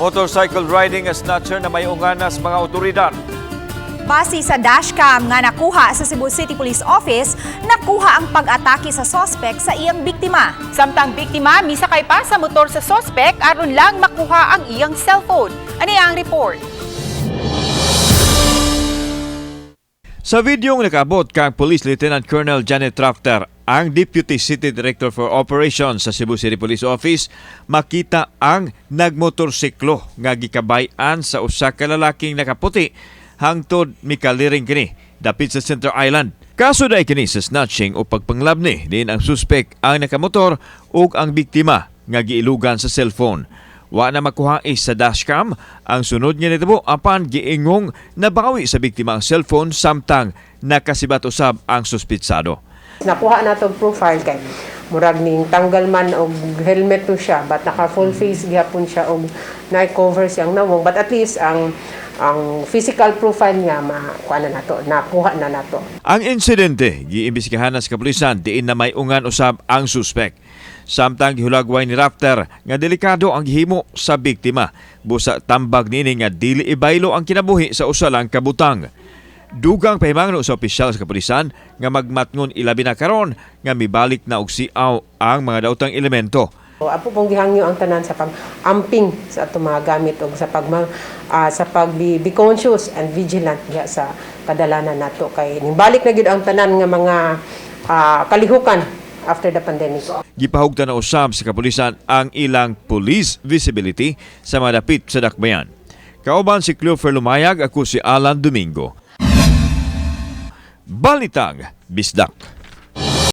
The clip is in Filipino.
Motorcycle riding as snatcher na may unganas mga otoridad. Base sa dashcam nga nakuha sa Cebu City Police Office, nakuha ang pag-atake sa sospek sa iyang biktima. Samtang biktima misakay pa sa motor sa sospek aron lang makuha ang iyang cellphone. Ano ang report? Sa videong nakabot kang Police Lieutenant Colonel Janet Rafter, ang Deputy City Director for Operations sa Cebu City Police Office, makita ang nagmotorsiklo nga gikabayan sa usa ka lalaking nakaputi hangtod mikaliring kini dapit sa Center Island. Kaso dai kini sa snatching o pagpanglabni din ang suspek ang nakamotor ug ang biktima nga giilugan sa cellphone. Wa na makuha sa dashcam ang sunod niya nitabo apan giingong nabawi sa biktima ang cellphone samtang nakasibat usab ang suspitsado. Nakuha na itong profile kay murag ning tanggal man og helmet to siya but naka full face gihapon siya og na-cover siyang nawong but at least ang physical profile niya nakuha na nato. Ang insidente giimbestigahan na sa kapulisan diin na may ungan usab ang suspek. Samtang gihulagway ni Rafter nga delikado ang gihimo sa biktima. Busa tambag nini nga dili ibaylo ang kinabuhi sa usa lang ka butang. Dugang pahimangno sa opisyal sa kapulisan nga magmatngon ilabi na karon nga mibalik na og siaw ang mga daotang elemento. Apo pong gihangyo ang tanan sa pag-amping sa ato mga gamit o sa be conscious and vigilant diha sa kadalanan nato kay nibalik na gid ang tanan nga mga kalihukan after the pandemic. Gipahugtan na usab sa kapulisan ang ilang police visibility sa mga dapit sa dakbayan. Kauban si Cleofer Lumayag, ako si Alan Domingo. Balitang Bisdak.